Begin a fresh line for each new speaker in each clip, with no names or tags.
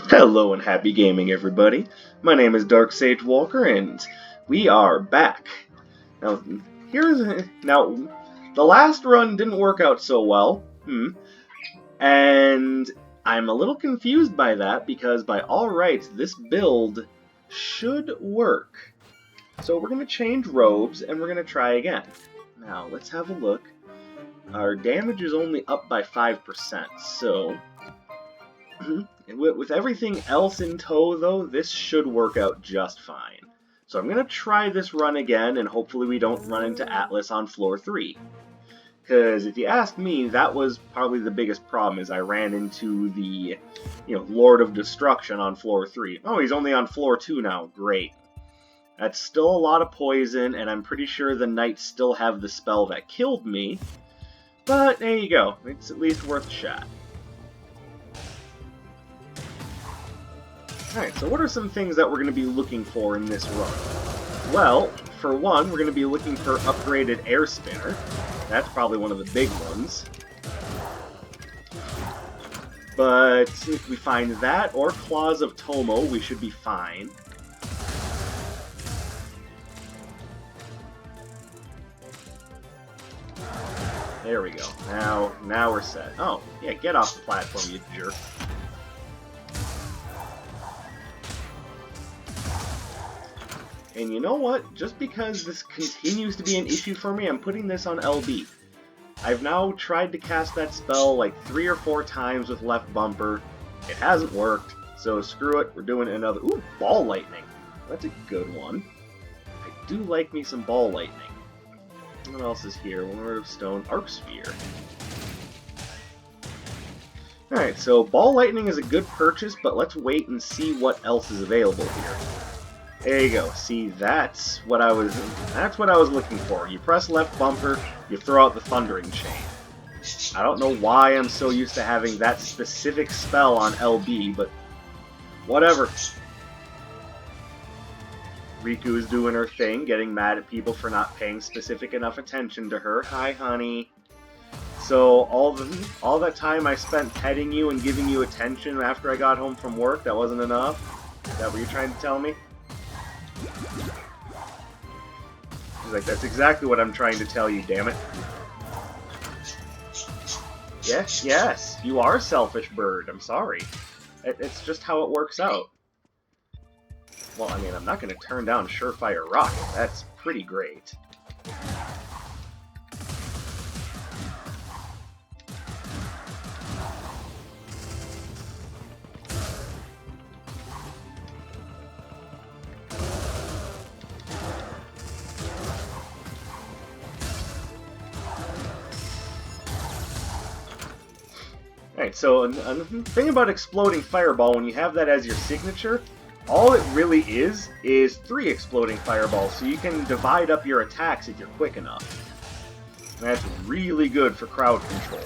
Hello and happy gaming, everybody. My name is Dark Sage Walker, and we are back. Now, the last run didn't work out so well, and I'm a little confused by that because by all rights, this build should work. So we're going to change robes, and we're going to try again. Now, let's have a look. Our damage is only up by 5%, so with everything else in tow, though, this should work out just fine. So I'm going to try this run again, and hopefully we don't run into Atlas on floor 3. Because if you ask me, that was probably the biggest problem, is I ran into the, Lord of Destruction on floor 3. Oh, he's only on floor 2 now. Great. That's still a lot of poison, and I'm pretty sure the knights still have the spell that killed me. But there you go. It's at least worth a shot. Alright, so what are some things that we're going to be looking for in this run? Well, for one, we're going to be looking for upgraded air spinner. That's probably one of the big ones. But if we find that, or Claws of Tomo, we should be fine. There we go. Now we're set. Oh, yeah, get off the platform, you jerk. And you know what? Just because this continues to be an issue for me, I'm putting this on LB. I've now tried to cast that spell like 3 or 4 times with left bumper. It hasn't worked, so screw it. We're doing another... Ooh, Ball Lightning. That's a good one. I do like me some Ball Lightning. What else is here? Word of Stone. Arc Sphere. Alright, so Ball Lightning is a good purchase, but let's wait and see what else is available here. There you go. See, that's what I was looking for. You press left bumper, you throw out the Thundering Chain. I don't know why I'm so used to having that specific spell on LB, but whatever. Riku is doing her thing, getting mad at people for not paying specific enough attention to her. Hi, honey. So all that time I spent petting you and giving you attention after I got home from work, that wasn't enough? Is that what you're trying to tell me? She's like, that's exactly what I'm trying to tell you, damn it. Yes, you are a selfish bird, I'm sorry. It's just how it works out. Well, I mean, I'm not going to turn down Surefire Rocket, that's pretty great. Alright, so a thing about Exploding Fireball, when you have that as your signature, all it really is 3 Exploding Fireballs, so you can divide up your attacks if you're quick enough. And that's really good for crowd control.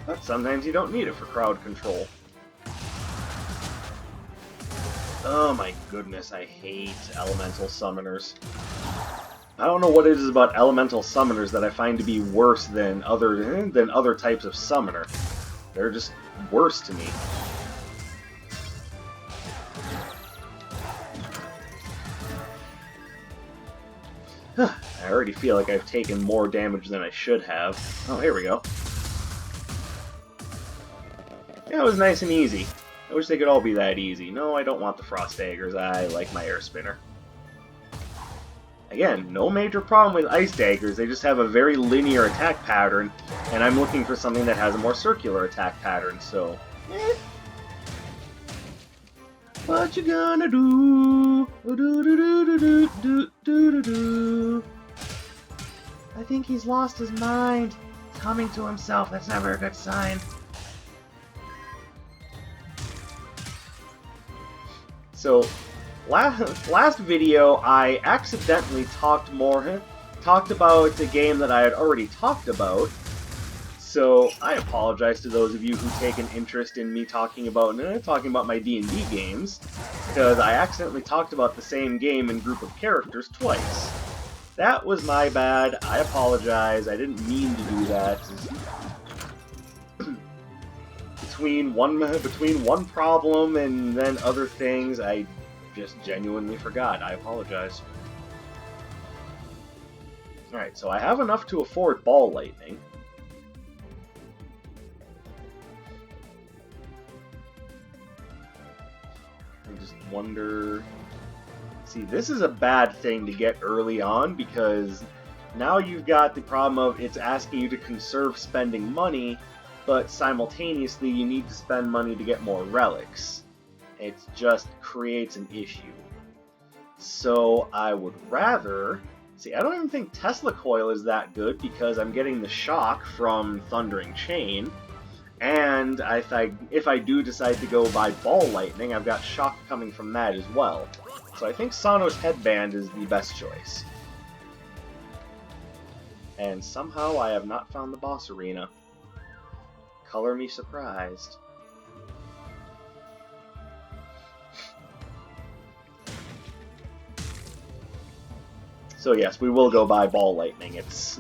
But sometimes you don't need it for crowd control. Oh my goodness, I hate elemental summoners. I don't know what it is about elemental summoners that I find to be worse than other types of summoner. They're just worse to me. I already feel like I've taken more damage than I should have. Oh, here we go. Yeah, it was nice and easy. I wish they could all be that easy. No, I don't want the Frost Daggers. I like my Air Spinner. Again, no major problem with Ice Daggers, they just have a very linear attack pattern, and I'm looking for something that has a more circular attack pattern, so... What you gonna do? I think he's lost his mind. He's humming to himself, that's never a good sign. So... Last video, I accidentally talked about a game that I had already talked about, so I apologize to those of you who take an interest in me talking about my D&D games, because I accidentally talked about the same game and group of characters twice. That was my bad. I apologize. I didn't mean to do that. Between one problem and then other things, I just genuinely forgot. I apologize. Alright, so I have enough to afford Ball Lightning. I just wonder... See, this is a bad thing to get early on, because now you've got the problem of it's asking you to conserve spending money, but simultaneously you need to spend money to get more relics. It just creates an issue. So I would rather... See, I don't even think Tesla Coil is that good, because I'm getting the shock from Thundering Chain, and if I do decide to go buy Ball Lightning, I've got shock coming from that as well. So I think Sonos Headband is the best choice. And somehow I have not found the boss arena. Color me surprised. So yes, we will go buy Ball Lightning. It's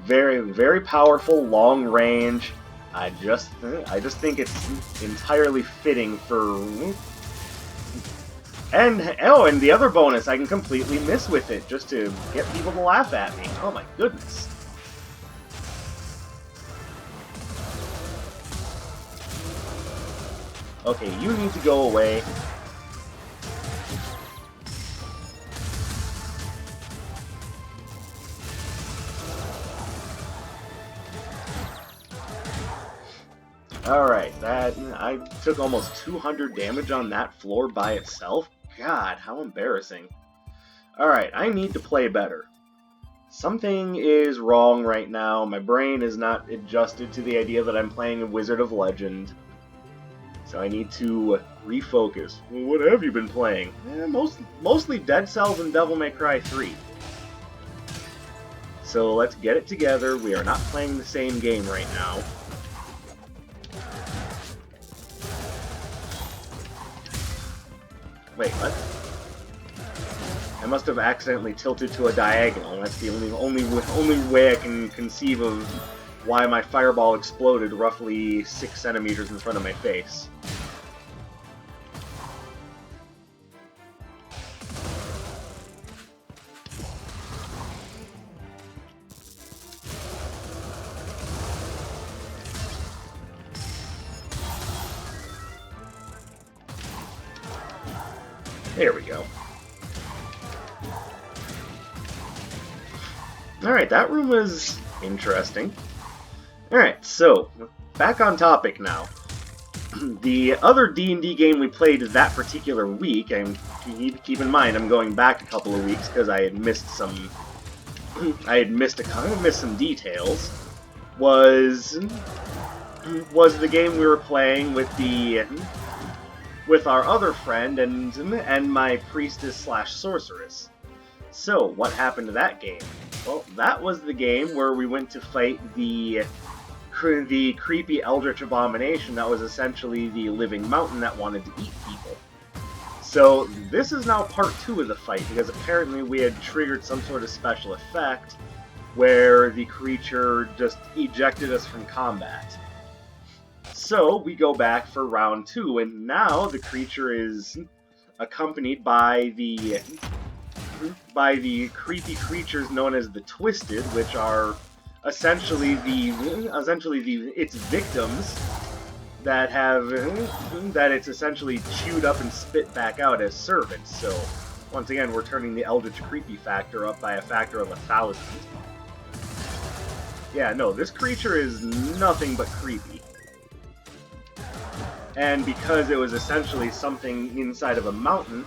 very, very powerful, long range. I just think it's entirely fitting for... And the other bonus, I can completely miss with it, just to get people to laugh at me. Oh my goodness. Okay, you need to go away. Alright, I took almost 200 damage on that floor by itself. God, how embarrassing. Alright, I need to play better. Something is wrong right now. My brain is not adjusted to the idea that I'm playing a Wizard of Legend. So I need to refocus. Well, what have you been playing? Mostly Dead Cells and Devil May Cry 3. So let's get it together. We are not playing the same game right now. Wait, what? I must have accidentally tilted to a diagonal. That's the only way I can conceive of why my fireball exploded roughly 6 centimeters in front of my face. There we go. Alright, that room was interesting. Alright, so, back on topic now. The other D&D game we played that particular week, and keep in mind I'm going back a couple of weeks because I had missed some... some details, was the game we were playing with our other friend and my priestess/sorceress. So, what happened to that game? Well, that was the game where we went to fight the creepy Eldritch Abomination that was essentially the living mountain that wanted to eat people. So, this is now part 2 of the fight, because apparently we had triggered some sort of special effect where the creature just ejected us from combat. So, we go back for round 2, and now the creature is accompanied by the creepy creatures known as the Twisted, which are essentially its victims that it's essentially chewed up and spit back out as servants. So, once again, we're turning the Eldritch creepy factor up by a factor of 1,000. Yeah, no, this creature is nothing but creepy. And because it was essentially something inside of a mountain,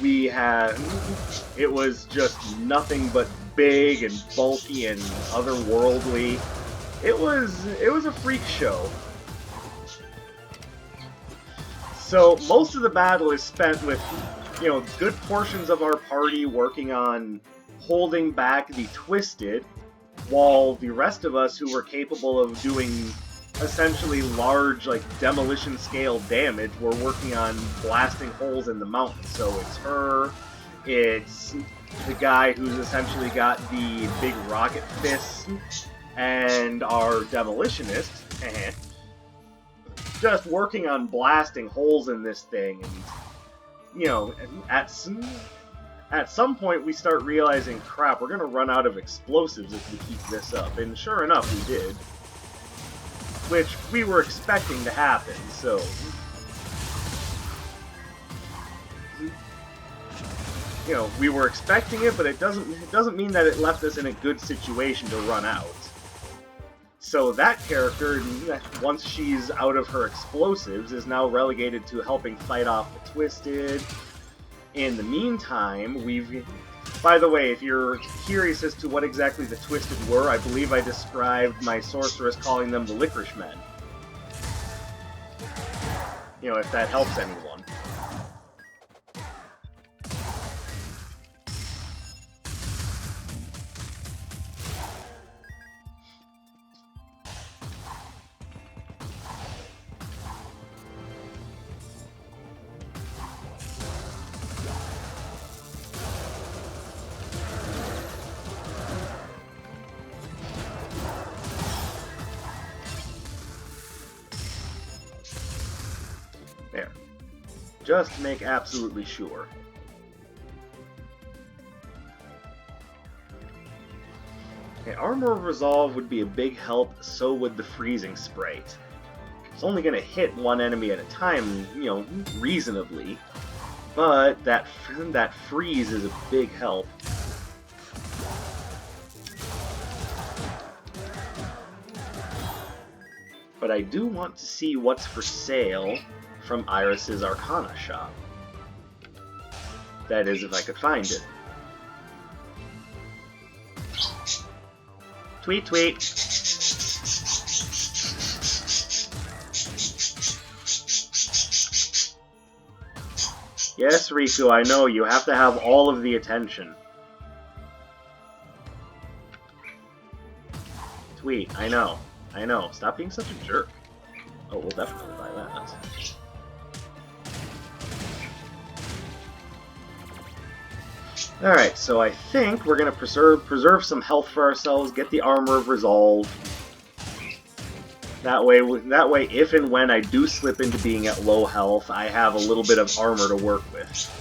it was just nothing but big and bulky and otherworldly. It was a freak show. So most of the battle is spent with, good portions of our party working on holding back the Twisted, while the rest of us who were capable of doing essentially large, demolition scale damage, were working on blasting holes in the mountain. So it's her, It's the guy who's essentially got the big rocket fists and our demolitionist just working on blasting holes in this thing. And, you know, at some point we start realizing, crap, we're going to run out of explosives if we keep this up. And sure enough, we did. Which we were expecting to happen, so... You know, we were expecting it, but it doesn't mean that it left us in a good situation to run out. So that character, once she's out of her explosives, is now relegated to helping fight off the Twisted. In the meantime, we've... By the way, if you're curious as to what exactly the Twisted were, I believe I described my sorceress calling them the Licorice Men. You know, if that helps anyone. There. Just to make absolutely sure. Okay, Armor of Resolve would be a big help, so would the Freezing Sprite. It's only going to hit one enemy at a time, you know, reasonably. But that freeze is a big help. But I do want to see what's for sale from Iris's Arcana shop. That is, if I could find it. Tweet, tweet. Yes, Riku, I know, you have to have all of the attention. Tweet, I know. I know. Stop being such a jerk. Oh, we'll definitely buy that. Alright, so I think we're going to preserve some health for ourselves, get the Armor of Resolve. That way, if and when I do slip into being at low health, I have a little bit of armor to work with.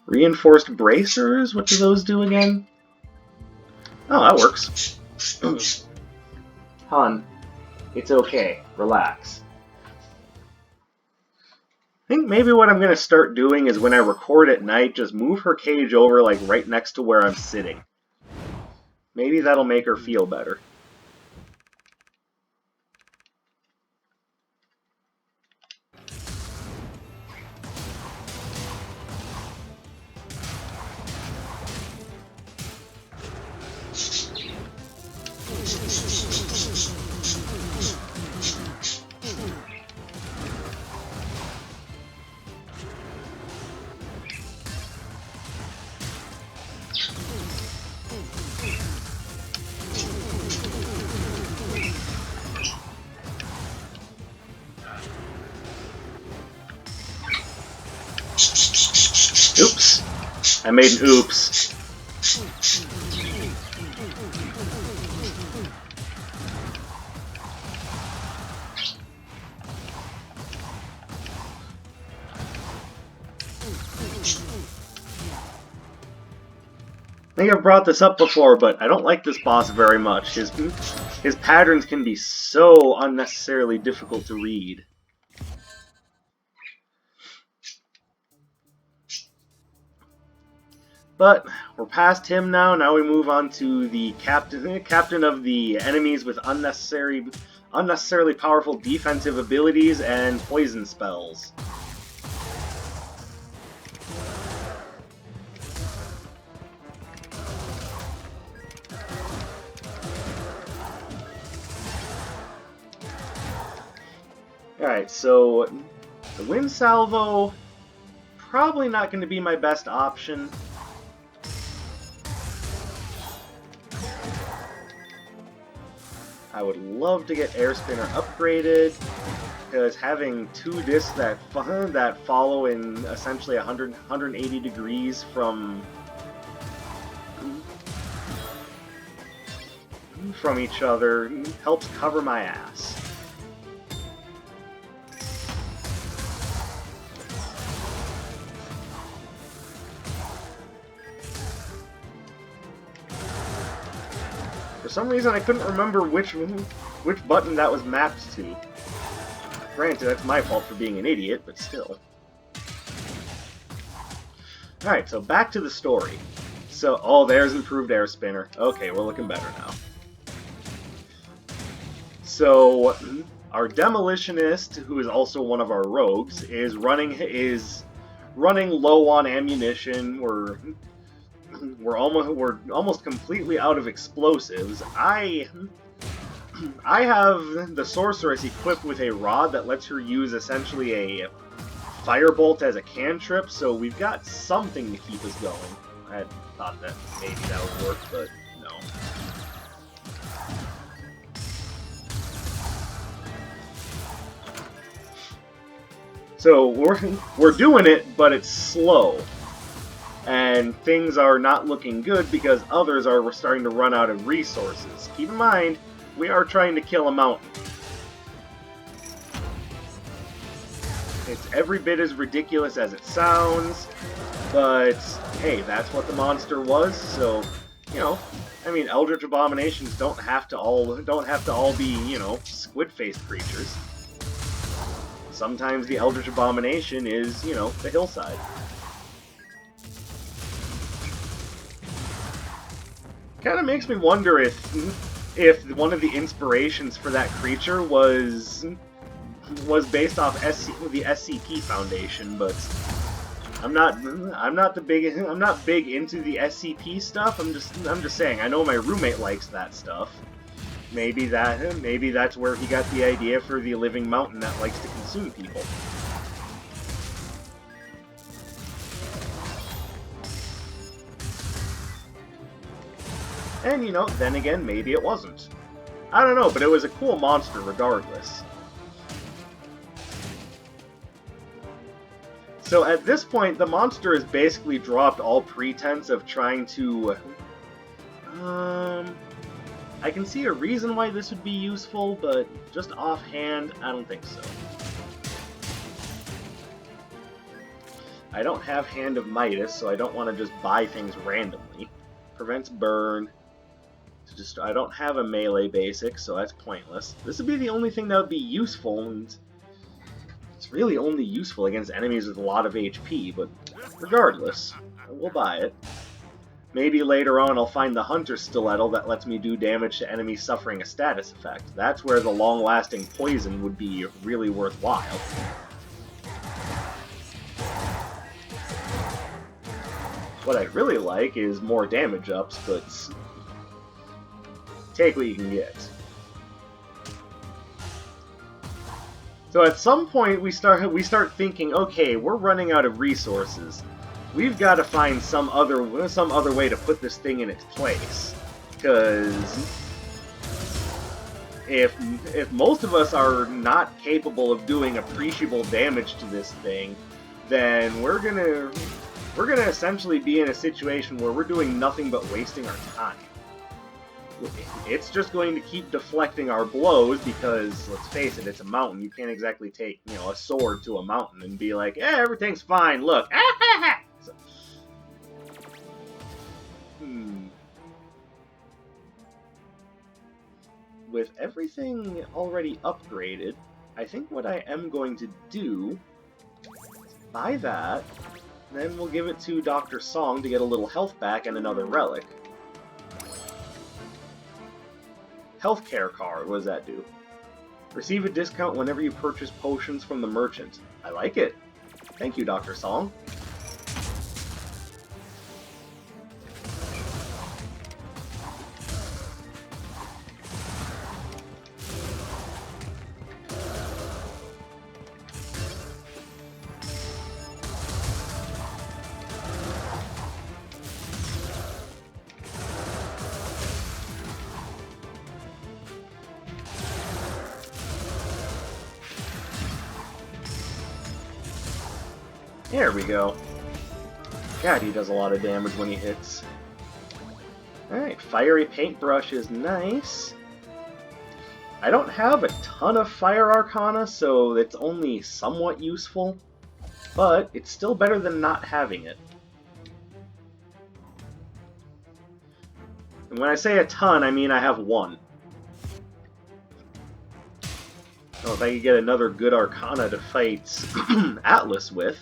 Reinforced bracers? What do those do again? Oh, that works. Hun, it's okay. Relax. I think maybe what I'm going to start doing is when I record at night, just move her cage over like right next to where I'm sitting. Maybe that'll make her feel better. Oops. I made an oops. I think I've brought this up before, but I don't like this boss very much. His patterns can be so unnecessarily difficult to read. But we're past him now. Now we move on to the captain of the enemies with unnecessarily powerful defensive abilities and poison spells. Alright, so the Wind Salvo, probably not going to be my best option. I would love to get Air Spinner upgraded, because having two discs that follow in essentially 180 degrees from each other helps cover my ass. For some reason, I couldn't remember which button that was mapped to. Granted, that's my fault for being an idiot, but still. Alright, so back to the story. So, oh, there's improved Air Spinner. Okay, we're looking better now. So, our Demolitionist, who is also one of our rogues, is running low on ammunition. We're almost completely out of explosives. I have the Sorceress equipped with a rod that lets her use essentially a firebolt as a cantrip, so we've got something to keep us going. I had thought that maybe that would work, but no. So we're doing it, but it's slow. And things are not looking good because others are starting to run out of resources. Keep in mind, we are trying to kill a mountain. It's every bit as ridiculous as it sounds, but hey, that's what the monster was, so, you know, I mean, Eldritch Abominations don't have to all be, you know, squid-faced creatures. Sometimes the Eldritch Abomination is, you know, the hillside. Kind of makes me wonder if one of the inspirations for that creature was based off the SCP Foundation, but I'm not big into the SCP stuff. I'm just saying. I know my roommate likes that stuff. Maybe that's where he got the idea for the living mountain that likes to consume people. And, you know, then again, maybe it wasn't. I don't know, but it was a cool monster regardless. So at this point, the monster has basically dropped all pretense of trying to... I can see a reason why this would be useful, but just offhand, I don't think so. I don't have Hand of Midas, so I don't want to just buy things randomly. Prevents burn. I don't have a melee basic, so that's pointless. This would be the only thing that would be useful, and it's really only useful against enemies with a lot of HP, but regardless, we'll buy it. Maybe later on I'll find the Hunter Stiletto that lets me do damage to enemies suffering a status effect. That's where the long-lasting poison would be really worthwhile. What I'd really like is more damage ups, but take what you can get. So at some point we start thinking, okay, we're running out of resources. We've got to find some other way to put this thing in its place. Because if most of us are not capable of doing appreciable damage to this thing, then we're gonna essentially be in a situation where we're doing nothing but wasting our time. It's just going to keep deflecting our blows because, let's face it, it's a mountain. You can't exactly take, you know, a sword to a mountain and be like, eh, everything's fine, look. So, with everything already upgraded, I think what I am going to do is buy that, then we'll give it to Dr. Song to get a little health back and another relic. Healthcare card, what does that do? Receive a discount whenever you purchase potions from the merchant. I like it. Thank you, Dr. Song. There we go. God, he does a lot of damage when he hits. Alright, Fiery Paintbrush is nice. I don't have a ton of Fire Arcana, so it's only somewhat useful. But it's still better than not having it. And when I say a ton, I mean I have one. Oh, if I could get another good Arcana to fight Atlas with.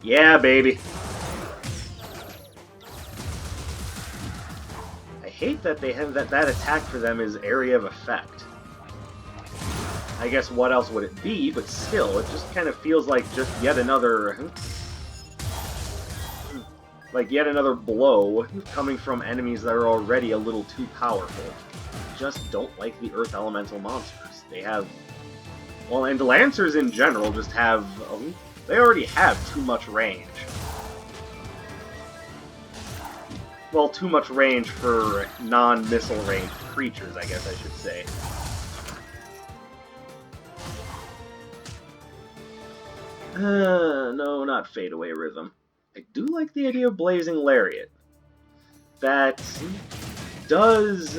Yeah, baby. I hate that they have that attack for them is Area of Effect. I guess what else would it be, but still, it just kind of feels like just yet another... like yet another blow coming from enemies that are already a little too powerful. Just don't like the Earth Elemental monsters. They have... well, and the Lancers in general just have... they already have too much range. Well, too much range for non-missile ranged creatures, I guess I should say. No, not Fadeaway Rhythm. I do like the idea of Blazing Lariat. That does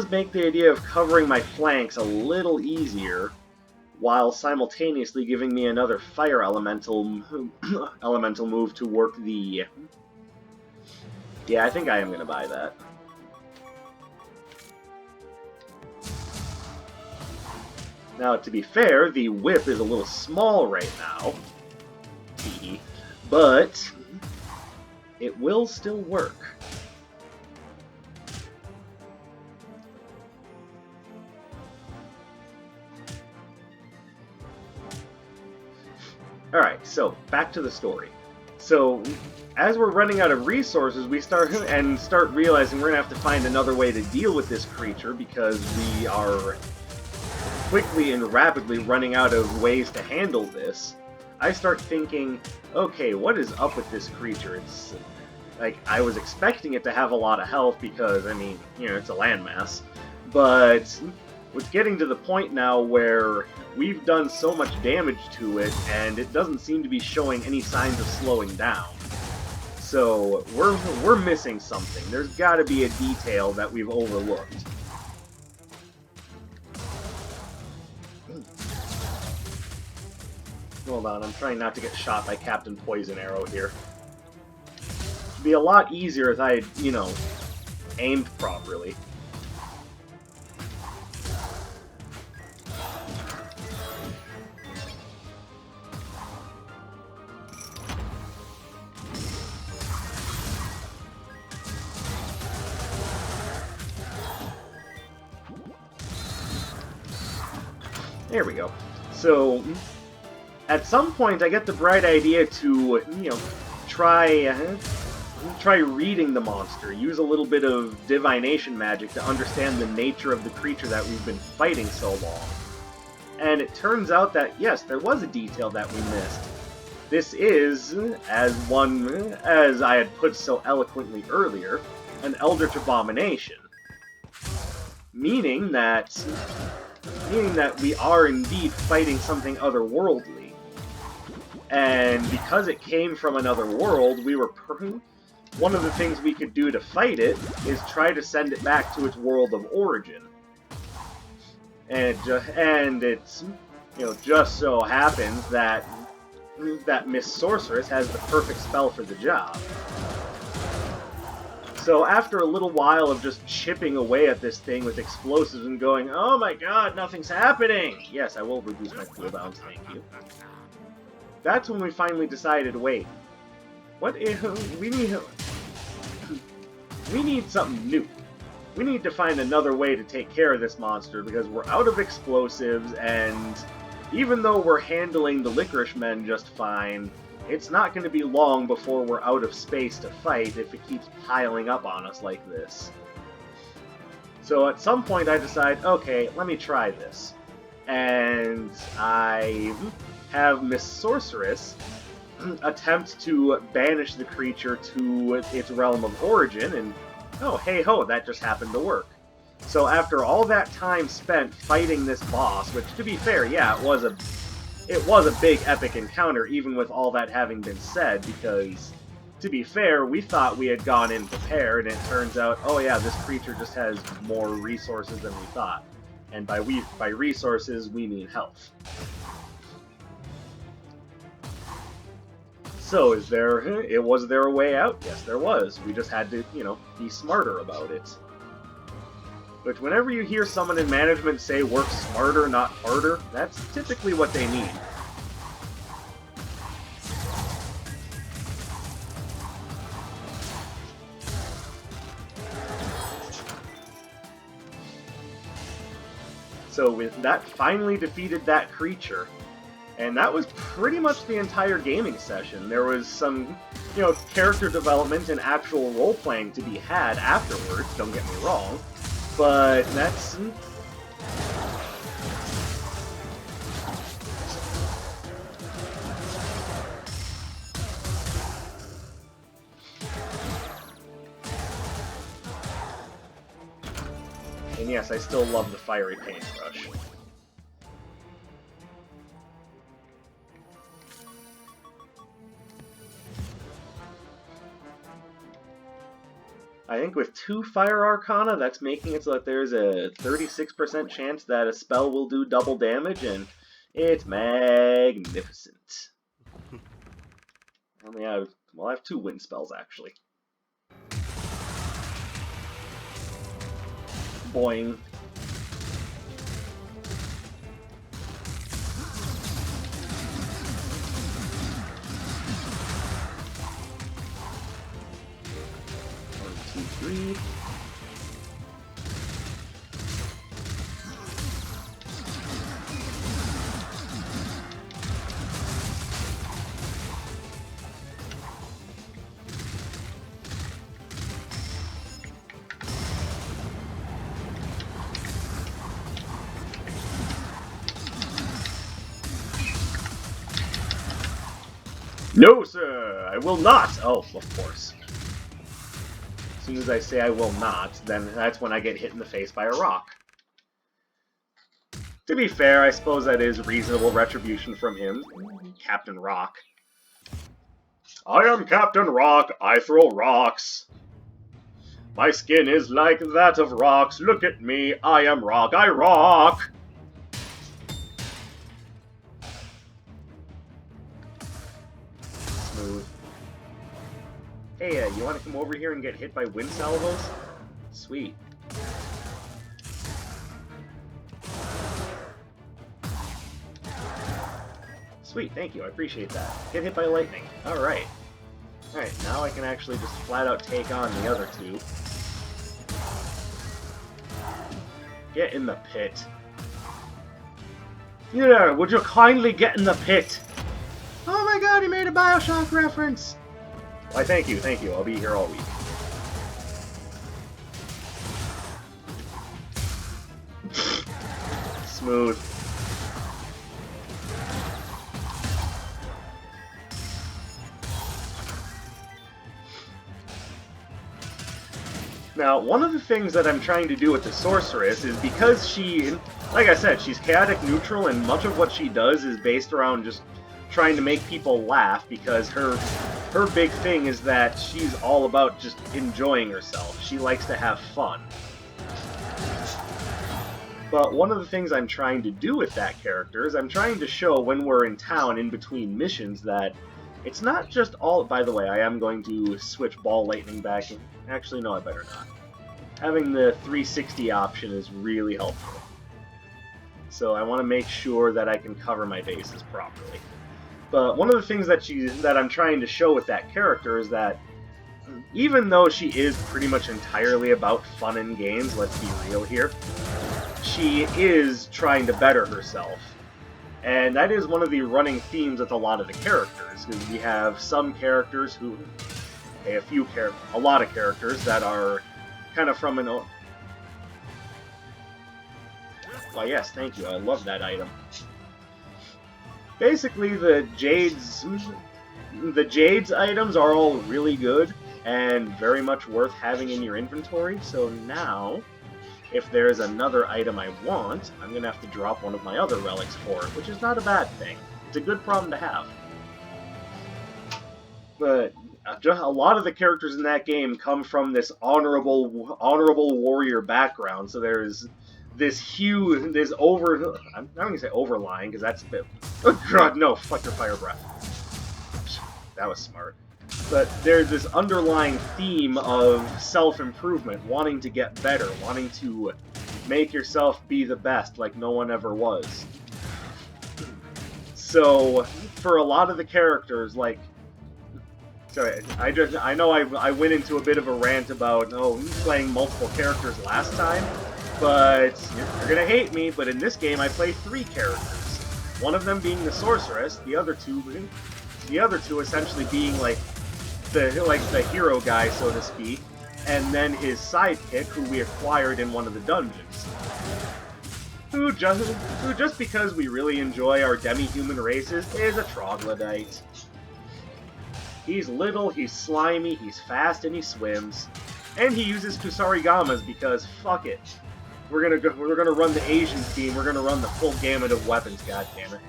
make the idea of covering my flanks a little easier, while simultaneously giving me another Fire Elemental move to work the... yeah, I think I am going to buy that. Now, to be fair, the whip is a little small right now, but it will still work. Alright, so back to the story. So, as we're running out of resources, we start realizing we're going to have to find another way to deal with this creature because we are quickly and rapidly running out of ways to handle this. I start thinking, okay, what is up with this creature? It's like, I was expecting it to have a lot of health because, I mean, you know, it's a landmass. But it's getting to the point now where we've done so much damage to it, and it doesn't seem to be showing any signs of slowing down. So, we're missing something. There's gotta be a detail that we've overlooked. Hold on, I'm trying not to get shot by Captain Poison Arrow here. It'd be a lot easier if I had, you know, aimed properly. There we go. So, at some point I get the bright idea to, you know, try reading the monster, use a little bit of divination magic to understand the nature of the creature that we've been fighting so long. And it turns out that, yes, there was a detail that we missed. This is, as I had put so eloquently earlier, an Eldritch Abomination. Meaning that we are indeed fighting something otherworldly. And because it came from another world, one of the things we could do to fight it is try to send it back to its world of origin. And it's, you know, just so happens that Miss Sorceress has the perfect spell for the job. So after a little while of just chipping away at this thing with explosives and going, oh my god, nothing's happening! Yes, I will reduce my cooldowns, thank you. That's when we finally decided, wait, we need something new. We need to find another way to take care of this monster because we're out of explosives, and even though we're handling the Licorice Men just fine, it's not going to be long before we're out of space to fight if it keeps piling up on us like this. So at some point I decide, okay, let me try this. And I have Miss Sorceress attempt to banish the creature to its realm of origin, and oh, hey-ho, that just happened to work. So after all that time spent fighting this boss, which, to be fair, yeah, it was a big epic encounter, even with all that having been said, because, to be fair, we thought we had gone in prepared, and it turns out, oh yeah, this creature just has more resources than we thought. And by resources, we mean health. So, was there a way out? Yes, there was. We just had to, be smarter about it. But whenever you hear someone in management say work smarter, not harder, that's typically what they mean. So with that, finally defeated that creature. And that was pretty much the entire gaming session. There was some, character development and actual role-playing to be had afterwards, don't get me wrong. But that's... And yes, I still love the fiery paintbrush. I think with 2 Fire Arcana, that's making it so that there's a 36% chance that a spell will do double damage, and it's magnificent. I have 2 wind spells, actually. Boing. Three. No, sir, I will not. Oh, of course. As soon as I say I will not, then that's when I get hit in the face by a rock. To be fair, I suppose that is reasonable retribution from him, Captain Rock. I am Captain Rock, I throw rocks. My skin is like that of rocks, look at me, I am Rock, I rock! Smooth. Hey, you want to come over here and get hit by wind salvos? Sweet. Sweet, thank you, I appreciate that. Get hit by lightning. Alright. Alright, now I can actually just flat out take on the other 2. Get in the pit. Yeah, would you kindly get in the pit? Oh my god, he made a Bioshock reference! Why, thank you, I'll be here all week. Smooth. Now, one of the things that I'm trying to do with the Sorceress is because she, like I said, she's chaotic neutral, and much of what she does is based around just trying to make people laugh, because her big thing is that she's all about just enjoying herself. She likes to have fun. But one of the things I'm trying to do with that character is I'm trying to show when we're in town in between missions that it's not just all... By the way, I am going to switch Ball Lightning back in. Actually, no, I better not. Having the 360 option is really helpful. So I want to make sure that I can cover my bases properly. But one of the things that I'm trying to show with that character is that even though she is pretty much entirely about fun and games, let's be real here, she is trying to better herself. And that is one of the running themes with a lot of the characters, because we have some characters who, a lot of characters that are kind of from an... Why, yes, thank you, I love that item. Basically, the Jades items are all really good, and very much worth having in your inventory, so now, if there's another item I want, I'm going to have to drop one of my other relics for it, which is not a bad thing. It's a good problem to have. But just a lot of the characters in that game come from this honorable warrior background. So there's this huge, I'm not gonna say overlying because that's a bit. Oh god, no! Fuck your fire breath. That was smart. But there's this underlying theme of self-improvement, wanting to get better, wanting to make yourself be the best like no one ever was. So, for a lot of the characters, like... Sorry, I know I went into a bit of a rant about, playing multiple characters last time, but you're gonna hate me, but in this game I play 3 characters. One of them being the sorceress, the other two essentially being like the hero guy, so to speak, and then his sidekick, who we acquired in one of the dungeons. Who just because we really enjoy our demi-human races, is a troglodyte. He's little, he's slimy, he's fast, and he swims. And he uses Kusarigamas because fuck it. We're gonna run the Asian theme, we're gonna run the full gamut of weapons, goddammit.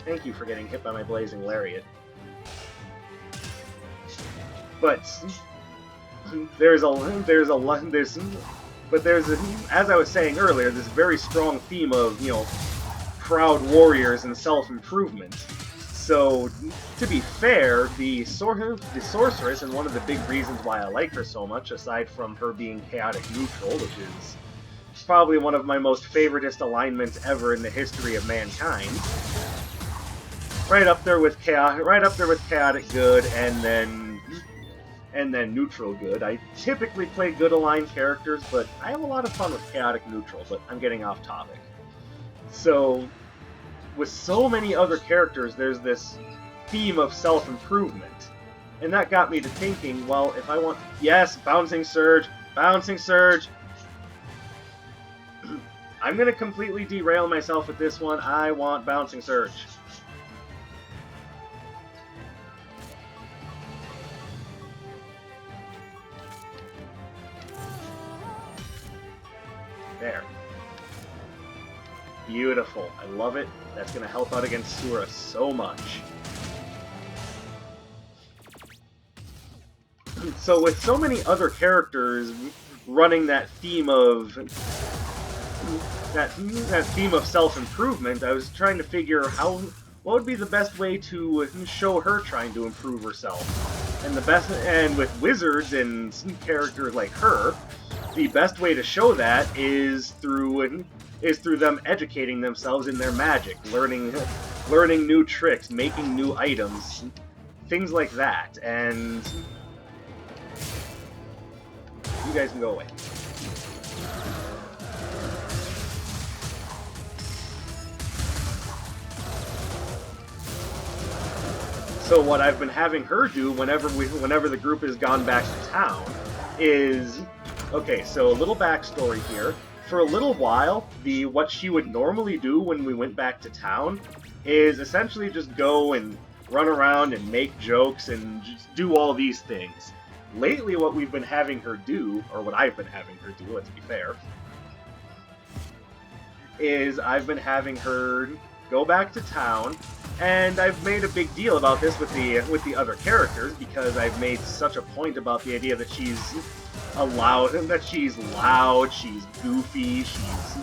Thank you for getting hit by my blazing lariat. But there's as I was saying earlier, this very strong theme of, proud warriors and self-improvement. So, to be fair, the sorceress, and one of the big reasons why I like her so much, aside from her being chaotic neutral, which is probably one of my most favoritist alignments ever in the history of mankind. Right up there with chaotic good, and then neutral good. I typically play good aligned characters, but I have a lot of fun with chaotic neutral, but I'm getting off topic. So, with so many other characters, there's this theme of self-improvement. And that got me to thinking, well, if I want... Yes, Bouncing Surge! Bouncing Surge! I'm gonna completely derail myself with this one. I want Bouncing Surge. There. Beautiful. I love it. That's going to help out against Sura so much. So with so many other characters running that theme of self-improvement, I was trying to figure what would be the best way to show her trying to improve herself. And with wizards and characters like her, the best way to show that is through them educating themselves in their magic, learning new tricks, making new items, things like that. And you guys can go away. So what I've been having her do whenever the group has gone back to town is, okay, so a little backstory here. For a little while, what she would normally do when we went back to town is essentially just go and run around and make jokes and just do all these things. Lately, what we've been having her do, or what I've been having her do, let's be fair, is I've been having her go back to town, and I've made a big deal about this with the other characters because I've made such a point about the idea that she's loud, she's goofy, she's,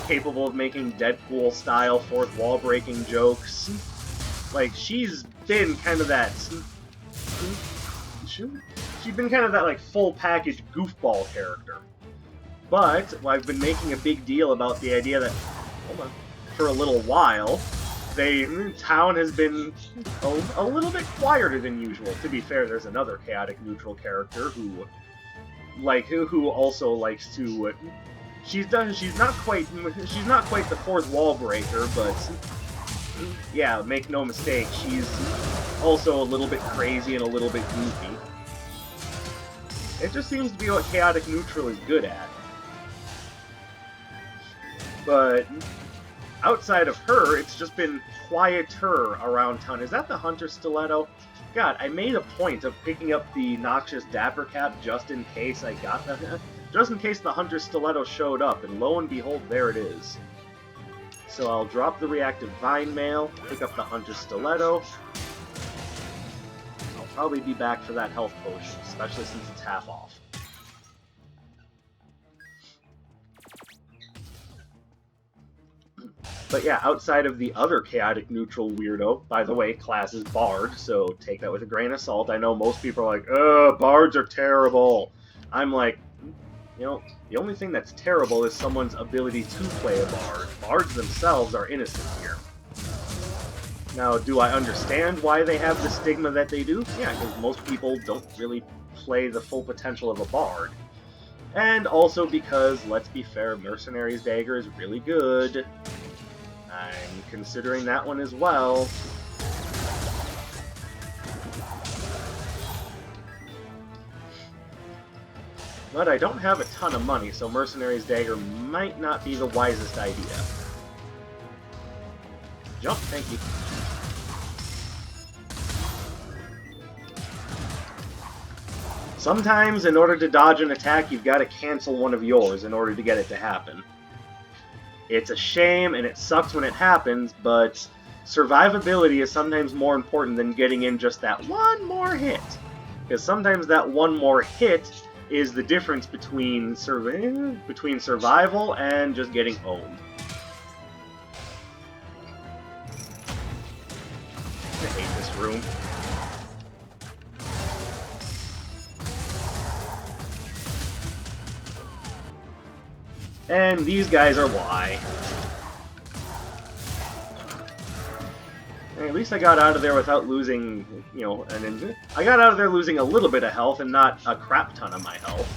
capable of making Deadpool-style fourth wall-breaking jokes. Like, she's been kind of that... She's been kind of that, full-package goofball character. But I've been making a big deal about the idea that, hold on, for a little while, town has been a little bit quieter than usual. To be fair, there's another chaotic neutral character who also likes to. She's not quite the fourth wall breaker, but yeah, make no mistake, she's also a little bit crazy and a little bit goofy. It just seems to be what chaotic neutral is good at. But outside of her, it's just been quieter around town. Is that the Hunter Stiletto? God, I made a point of picking up the Noxious Dapper Cap just in case I got just in case the Hunter's Stiletto showed up, and lo and behold, there it is. So I'll drop the Reactive Vine Mail, pick up the Hunter's Stiletto. I'll probably be back for that health potion, especially since it's half off. But yeah, outside of the other Chaotic Neutral weirdo, by the way, class is Bard, so take that with a grain of salt. I know most people are like, ugh, Bards are terrible. I'm like, you know, the only thing that's terrible is someone's ability to play a Bard. Bards themselves are innocent here. Now, do I understand why they have the stigma that they do? Yeah, because most people don't really play the full potential of a Bard. And also because, let's be fair, Mercenary's Dagger is really good. I'm considering that one as well. But I don't have a ton of money, so Mercenary's Dagger might not be the wisest idea. Jump, thank you. Sometimes, in order to dodge an attack, you've got to cancel one of yours in order to get it to happen. It's a shame, and it sucks when it happens, but survivability is sometimes more important than getting in just that one more hit. Because sometimes that one more hit is the difference between survival and just getting owned. I hate this room. And these guys are why. And at least I got out of there without losing, you know, I got out of there losing a little bit of health and not a crap ton of my health.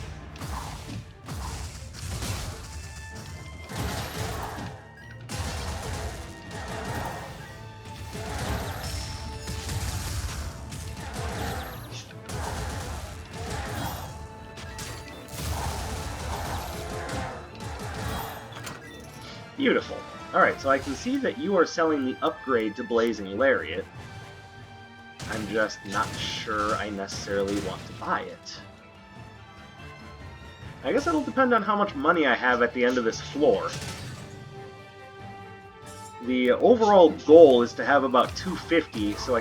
Beautiful. Alright, so I can see that you are selling the upgrade to Blazing Lariat. I'm just not sure I necessarily want to buy it. I guess it'll depend on how much money I have at the end of this floor. The overall goal is to have about 250, so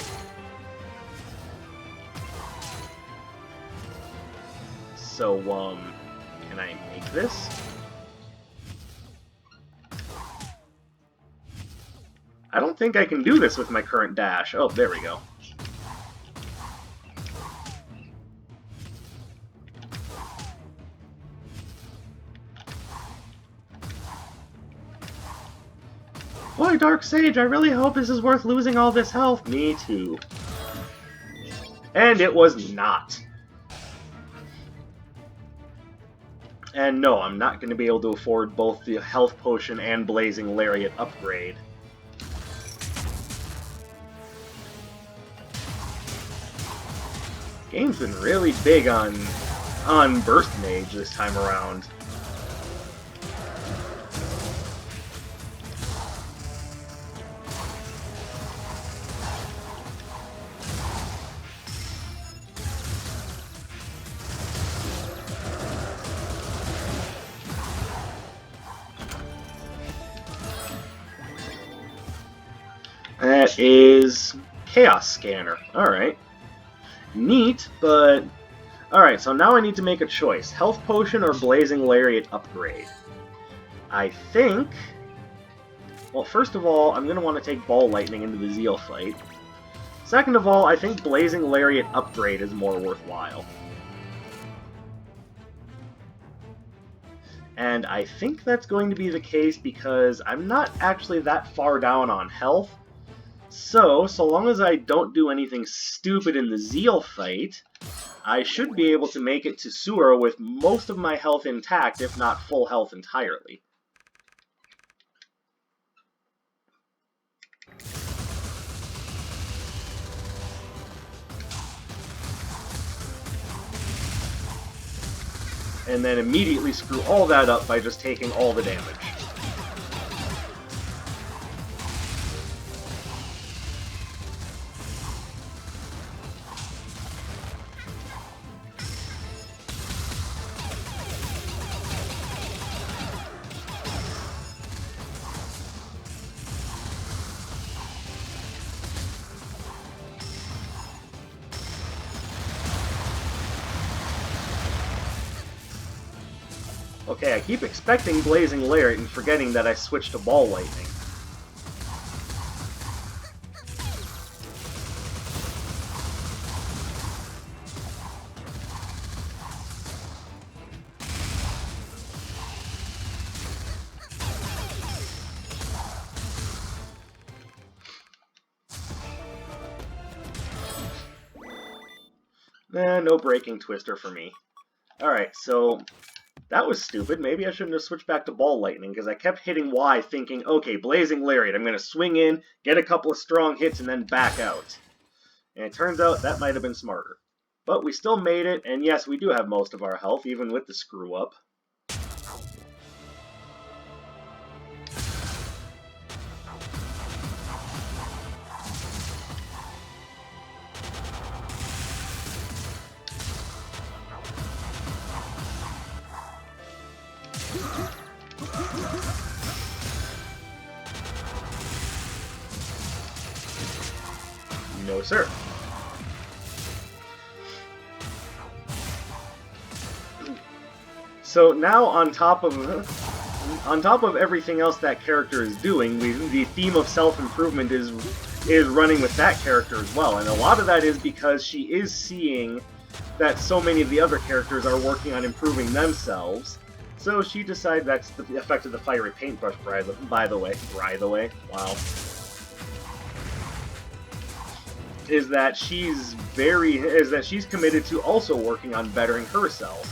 can I make this? I don't think I can do this with my current dash. Oh, there we go. Boy, Dark Sage, I really hope this is worth losing all this health. Me too. And it was not. And no, I'm not going to be able to afford both the Health Potion and Blazing Lariat upgrade. Game's been really big on Burst Mage this time around. That is Chaos Scanner. Alright. Neat, but... Alright, so now I need to make a choice. Health Potion or Blazing Lariat upgrade? I think... Well, first of all, I'm going to want to take Ball Lightning into the Zeal fight. Second of all, I think Blazing Lariat upgrade is more worthwhile. And I think that's going to be the case because I'm not actually that far down on health. So long as I don't do anything stupid in the Zeal fight, I should be able to make it to Sura with most of my health intact, if not full health entirely. And then immediately screw all that up by just taking all the damage. Okay, I keep expecting Blazing Lariat and forgetting that I switched to Ball Lightning. No Breaking Twister for me. Alright, so that was stupid. Maybe I shouldn't have switched back to Ball Lightning, because I kept hitting Y thinking, okay, Blazing Lariat, I'm going to swing in, get a couple of strong hits, and then back out. And it turns out that might have been smarter. But we still made it, and yes, we do have most of our health, even with the screw-up. No, sir. So now, on top of everything else that character is doing, the theme of self-improvement is running with that character as well, and a lot of that is because she is seeing that so many of the other characters are working on improving themselves. So she decided that's the effect of the fiery paintbrush, by the way. Wow. Is that she's committed to also working on bettering herself.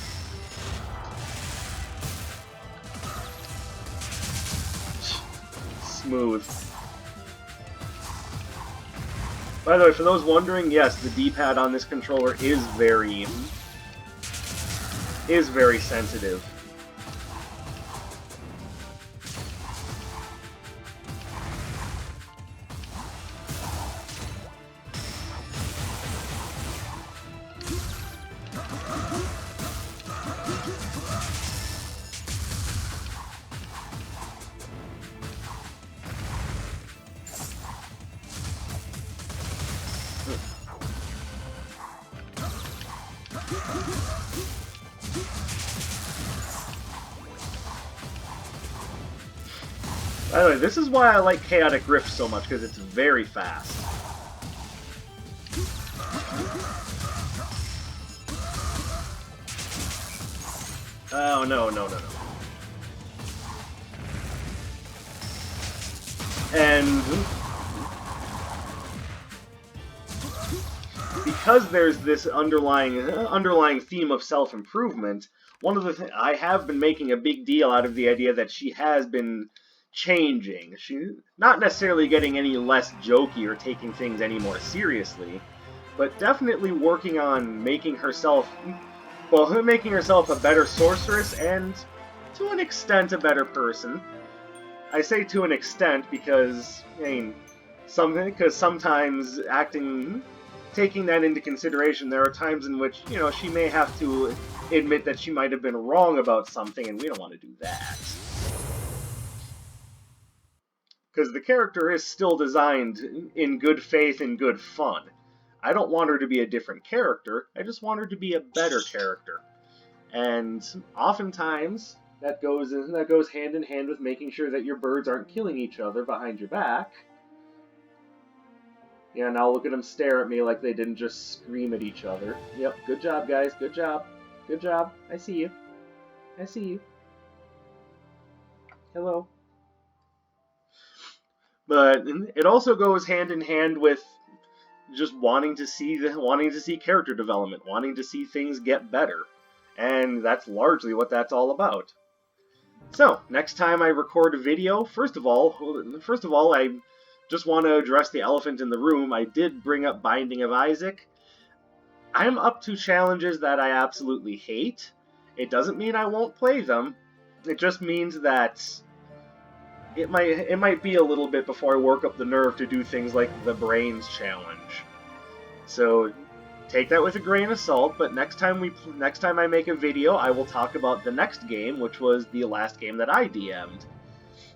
Smooth. By the way, for those wondering, yes, the D-pad on this controller is very sensitive. By the way, this is why I like Chaotic Rift so much, because it's very fast. Oh, no. And because there's this underlying theme of self-improvement, one of the things I have been making a big deal out of the idea that she has been changing. She's not necessarily getting any less jokey or taking things any more seriously, but definitely working on making herself a better sorceress and, to an extent, a better person. I say to an extent because, sometimes taking that into consideration, there are times in which, she may have to admit that she might have been wrong about something, and we don't want to do that. Because the character is still designed in good faith and good fun. I don't want her to be a different character, I just want her to be a better character. And oftentimes, that goes hand in hand with making sure that your birds aren't killing each other behind your back. Yeah, now look at them stare at me like they didn't just scream at each other. Yep, good job, guys, good job. Good job, I see you. I see you. Hello. But it also goes hand in hand with just wanting to see character development, wanting to see things get better. And that's largely what that's all about. So, next time I record a video, first of all, I just want to address the elephant in the room. I did bring up Binding of Isaac. I'm up to challenges that I absolutely hate. It doesn't mean I won't play them. It just means that it might be a little bit before I work up the nerve to do things like the Brains challenge. So take that with a grain of salt, but next time I make a video, I will talk about the next game, which was the last game that I DM'd.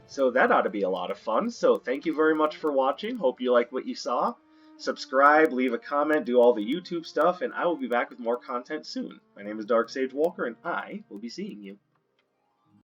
So that ought to be a lot of fun. So thank you very much for watching. Hope you liked what you saw. Subscribe, leave a comment, do all the YouTube stuff, and I will be back with more content soon. My name is Dark Sage Walker, and I will be seeing you.